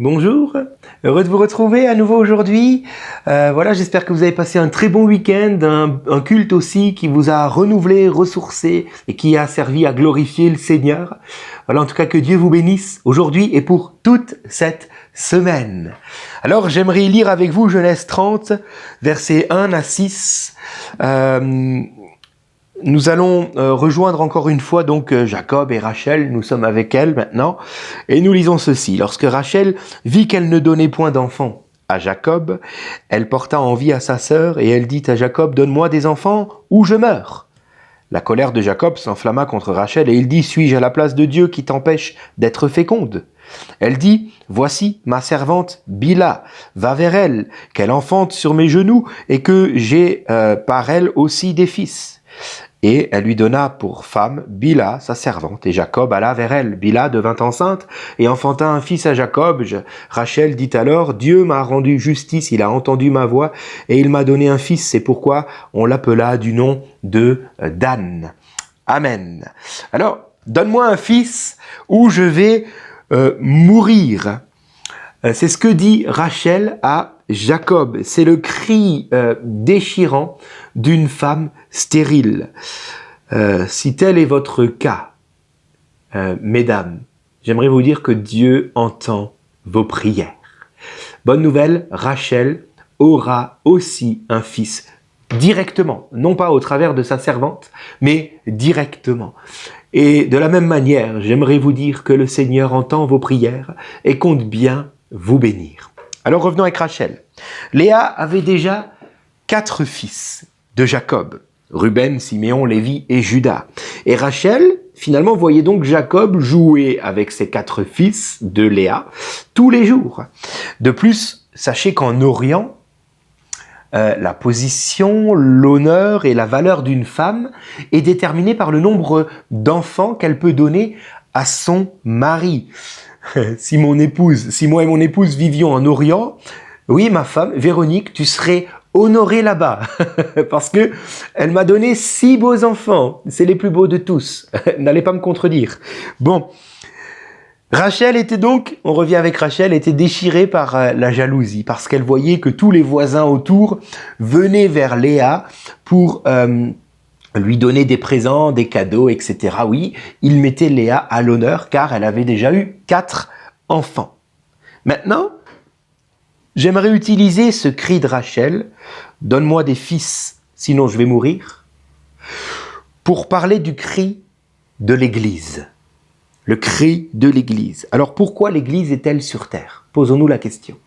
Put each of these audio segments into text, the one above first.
Bonjour, heureux de vous retrouver à nouveau aujourd'hui. Voilà, j'espère que vous avez passé un très bon week-end, un culte aussi qui vous a renouvelé, ressourcé et qui a servi à glorifier le Seigneur. Voilà, en tout cas que Dieu vous bénisse aujourd'hui et pour toute cette semaine. Alors j'aimerais lire avec vous Genèse 30, versets 1 à 6. Nous allons rejoindre encore une fois donc Jacob et Rachel, nous sommes avec elle maintenant, et nous lisons ceci. Lorsque Rachel vit qu'elle ne donnait point d'enfants à Jacob, elle porta envie à sa sœur et elle dit à Jacob, donne-moi des enfants ou je meurs. La colère de Jacob s'enflamma contre Rachel et il dit, suis-je à la place de Dieu qui t'empêche d'être féconde? Elle dit, voici ma servante Bila, va vers elle, qu'elle enfante sur mes genoux et que j'ai par elle aussi des fils. Et elle lui donna pour femme Bila, sa servante, et Jacob alla vers elle. Bila devint enceinte et enfanta un fils à Jacob. Rachel dit alors, Dieu m'a rendu justice, il a entendu ma voix et il m'a donné un fils, c'est pourquoi on l'appela du nom de Dan. Amen. Alors, donne-moi un fils ou je vais mourir. C'est ce que dit Rachel à Jacob. C'est le cri déchirant d'une femme stérile. Si tel est votre cas, mesdames, j'aimerais vous dire que Dieu entend vos prières. Bonne nouvelle, Rachel aura aussi un fils directement, non pas au travers de sa servante, mais directement. Et de la même manière, j'aimerais vous dire que le Seigneur entend vos prières et compte bien vous bénir. Alors revenons avec Rachel. Léa avait déjà 4 fils de Jacob, Ruben, Siméon, Lévi et Juda. Et Rachel, finalement, voyait donc Jacob jouer avec ses 4 fils de Léa tous les jours. De plus, sachez qu'en Orient, la position, l'honneur et la valeur d'une femme est déterminée par le nombre d'enfants qu'elle peut donner à son mari. Si moi et mon épouse vivions en Orient, oui, ma femme, Véronique, tu serais honorée là-bas. Parce que elle m'a donné 6 beaux enfants. C'est les plus beaux de tous. N'allez pas me contredire. Bon. Rachel était donc, on revient avec Rachel, était déchirée par la jalousie. Parce qu'elle voyait que tous les voisins autour venaient vers Léa pour lui donner des présents, des cadeaux, etc. Oui, il mettait Léa à l'honneur car elle avait déjà eu 4 enfants. Maintenant, j'aimerais utiliser ce cri de Rachel, « Donne-moi des fils, sinon je vais mourir », pour parler du cri de l'Église. Le cri de l'Église. Alors pourquoi l'Église est-elle sur terre? Posons-nous la question.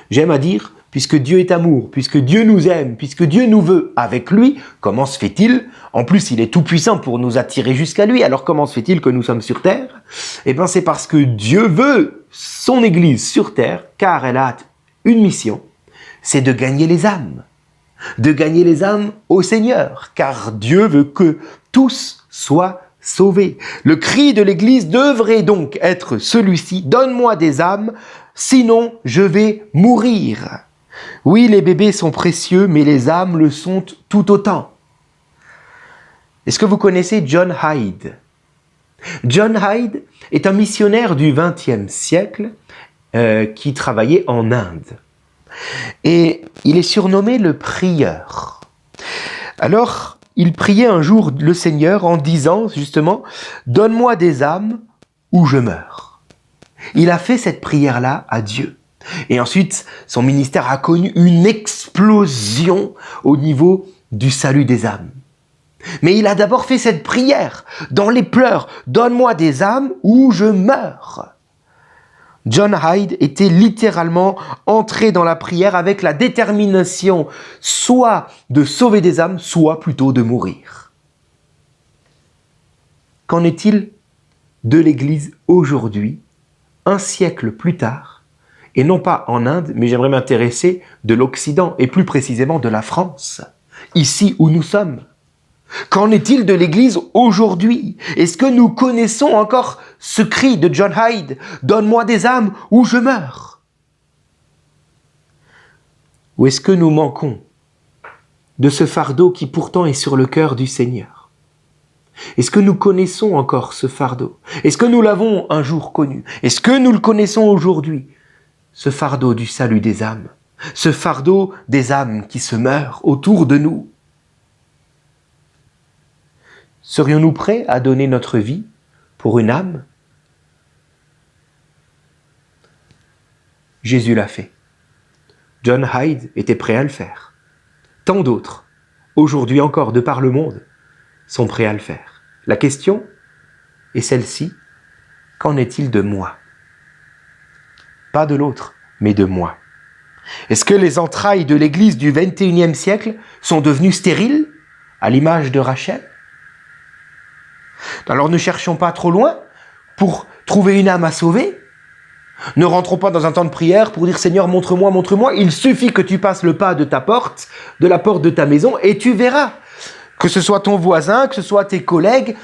J'aime à dire, puisque Dieu est amour, puisque Dieu nous aime, puisque Dieu nous veut avec lui, comment se fait-il? En plus, il est tout puissant pour nous attirer jusqu'à lui, alors comment se fait-il que nous sommes sur terre? Eh bien, c'est parce que Dieu veut son Église sur terre, car elle a une mission, c'est de gagner les âmes. De gagner les âmes au Seigneur, car Dieu veut que tous soient sauvés. Le cri de l'Église devrait donc être celui-ci, donne-moi des âmes, sinon je vais mourir. Oui, les bébés sont précieux, mais les âmes le sont tout autant. Est-ce que vous connaissez John Hyde? John Hyde est un missionnaire du XXe siècle qui travaillait en Inde. Et il est surnommé le prieur. Alors, il priait un jour le Seigneur en disant justement « Donne-moi des âmes ou je meurs ». Il a fait cette prière-là à Dieu. Et ensuite, son ministère a connu une explosion au niveau du salut des âmes. Mais il a d'abord fait cette prière dans les pleurs « Donne-moi des âmes ou je meurs ». John Hyde était littéralement entré dans la prière avec la détermination soit de sauver des âmes, soit plutôt de mourir. Qu'en est-il de l'Église aujourd'hui, un siècle plus tard, et non pas en Inde, mais j'aimerais m'intéresser de l'Occident, et plus précisément de la France, ici où nous sommes? Qu'en est-il de l'Église aujourd'hui? Est-ce que nous connaissons encore ce cri de John Hyde « Donne-moi des âmes ou je meurs » Ou est-ce que nous manquons de ce fardeau qui pourtant est sur le cœur du Seigneur? Est-ce que nous connaissons encore ce fardeau? Est-ce que nous l'avons un jour connu? Est-ce que nous le connaissons aujourd'hui? ce fardeau du salut des âmes, ce fardeau des âmes qui se meurent autour de nous. Serions-nous prêts à donner notre vie pour une âme? Jésus l'a fait. John Hyde était prêt à le faire. Tant d'autres, aujourd'hui encore de par le monde, sont prêts à le faire. La question est celle-ci: qu'en est-il de moi? Pas de l'autre, mais de moi. Est-ce que les entrailles de l'Église du XXIe siècle sont devenues stériles, à l'image de Rachel? Alors ne cherchons pas trop loin pour trouver une âme à sauver. Ne rentrons pas dans un temps de prière pour dire « Seigneur, montre-moi, montre-moi ». Il suffit que tu passes le pas de ta porte, de la porte de ta maison, et tu verras. Que ce soit ton voisin, que ce soit tes collègues,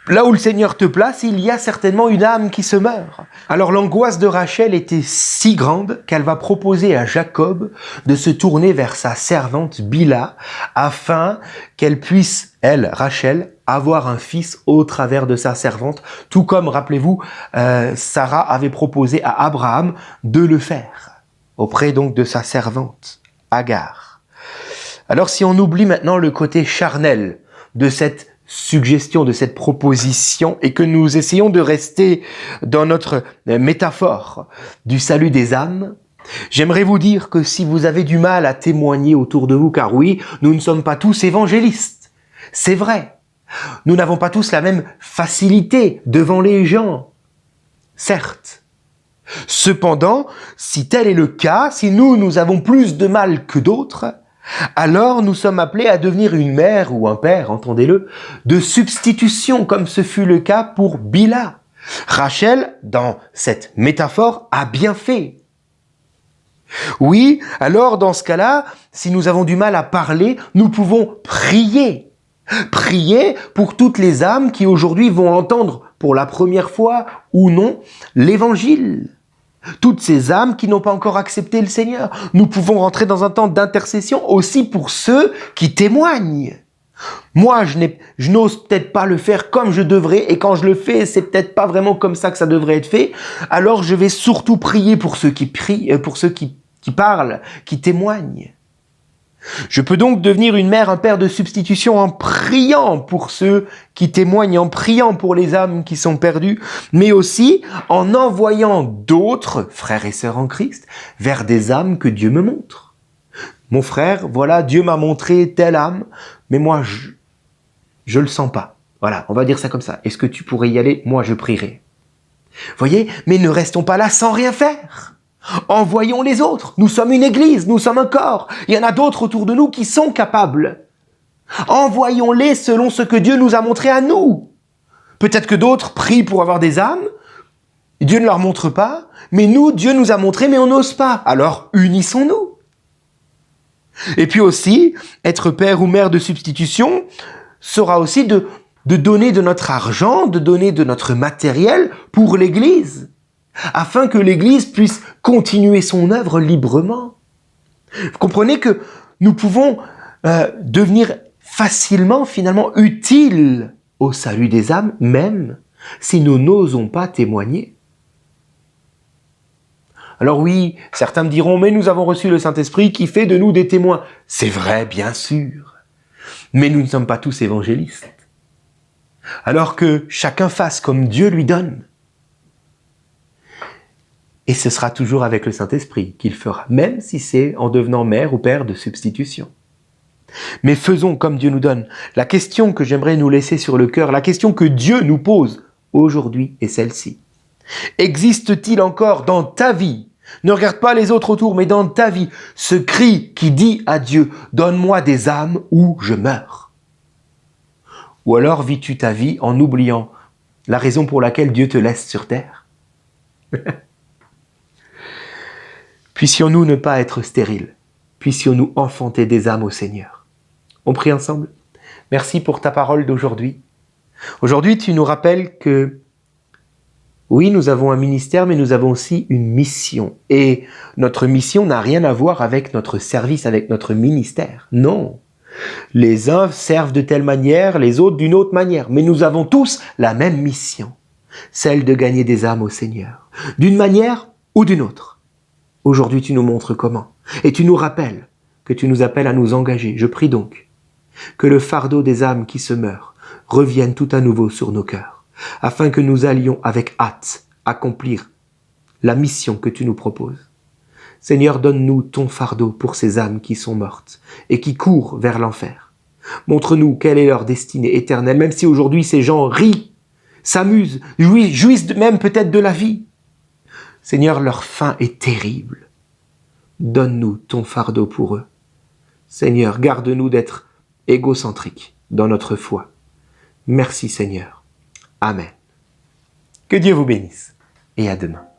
là où le Seigneur te place, il y a certainement une âme qui se meurt. Alors l'angoisse de Rachel était si grande qu'elle va proposer à Jacob de se tourner vers sa servante Bila afin qu'elle puisse, elle, Rachel, avoir un fils au travers de sa servante, tout comme, rappelez-vous, Sarah avait proposé à Abraham de le faire, auprès donc de sa servante, Agar. Alors si on oublie maintenant le côté charnel de cette suggestion, de cette proposition, et que nous essayons de rester dans notre métaphore du salut des âmes, j'aimerais vous dire que si vous avez du mal à témoigner autour de vous, car oui, nous ne sommes pas tous évangélistes, c'est vrai. Nous n'avons pas tous la même facilité devant les gens, certes. Cependant, si tel est le cas, si nous avons plus de mal que d'autres, alors nous sommes appelés à devenir une mère ou un père, entendez-le, de substitution, comme ce fut le cas pour Bila. Rachel, dans cette métaphore, a bien fait. Oui, alors dans ce cas-là, si nous avons du mal à parler, nous pouvons prier. Prier pour toutes les âmes qui aujourd'hui vont entendre pour la première fois ou non l'Évangile. Toutes ces âmes qui n'ont pas encore accepté le Seigneur. Nous pouvons rentrer dans un temps d'intercession aussi pour ceux qui témoignent. Moi, je n'ose peut-être pas le faire comme je devrais, et quand je le fais, c'est peut-être pas vraiment comme ça que ça devrait être fait. Alors je vais surtout prier pour ceux qui prient, pour ceux qui parlent, qui témoignent. Je peux donc devenir une mère, un père de substitution en priant pour ceux qui témoignent, en priant pour les âmes qui sont perdues, mais aussi en envoyant d'autres frères et sœurs en Christ vers des âmes que Dieu me montre. Mon frère, voilà, Dieu m'a montré telle âme, mais moi, je le sens pas. Voilà, on va dire ça comme ça. Est-ce que tu pourrais y aller? Moi, je prierai. Voyez, mais ne restons pas là sans rien faire. Envoyons les autres. Nous sommes une église, nous sommes un corps. Il y en a d'autres autour de nous qui sont capables. Envoyons-les selon ce que Dieu nous a montré à nous. Peut-être que d'autres prient pour avoir des âmes. Dieu ne leur montre pas. Mais nous, Dieu nous a montré, mais on n'ose pas. Alors, unissons-nous. Et puis aussi, être père ou mère de substitution sera aussi de donner de notre argent, de donner de notre matériel pour l'église, afin que l'Église puisse continuer son œuvre librement. Vous comprenez que nous pouvons devenir facilement, finalement, utiles au salut des âmes, même si nous n'osons pas témoigner. Alors oui, certains me diront, mais nous avons reçu le Saint-Esprit qui fait de nous des témoins. C'est vrai, bien sûr, mais nous ne sommes pas tous évangélistes. Alors que chacun fasse comme Dieu lui donne. Et ce sera toujours avec le Saint-Esprit qu'il fera, même si c'est en devenant mère ou père de substitution. Mais faisons comme Dieu nous donne. La question que j'aimerais nous laisser sur le cœur, la question que Dieu nous pose aujourd'hui est celle-ci. Existe-t-il encore dans ta vie, ne regarde pas les autres autour, mais dans ta vie, ce cri qui dit à Dieu, donne-moi des âmes ou je meurs? Ou alors vis-tu ta vie en oubliant la raison pour laquelle Dieu te laisse sur terre? Puissions-nous ne pas être stériles. Puissions-nous enfanter des âmes au Seigneur. On prie ensemble. Merci pour ta parole d'aujourd'hui. Aujourd'hui, tu nous rappelles que, oui, nous avons un ministère, mais nous avons aussi une mission. Et notre mission n'a rien à voir avec notre service, avec notre ministère. Non. Les uns servent de telle manière, les autres d'une autre manière. Mais nous avons tous la même mission. Celle de gagner des âmes au Seigneur. D'une manière ou d'une autre. Aujourd'hui, tu nous montres comment. Et tu nous rappelles que tu nous appelles à nous engager. Je prie donc que le fardeau des âmes qui se meurent revienne tout à nouveau sur nos cœurs, afin que nous allions avec hâte accomplir la mission que tu nous proposes. Seigneur, donne-nous ton fardeau pour ces âmes qui sont mortes et qui courent vers l'enfer. Montre-nous quelle est leur destinée éternelle, même si aujourd'hui ces gens rient, s'amusent, jouissent même peut-être de la vie. Seigneur, leur fin est terrible. Donne-nous ton fardeau pour eux. Seigneur, garde-nous d'être égocentriques dans notre foi. Merci Seigneur. Amen. Que Dieu vous bénisse et à demain.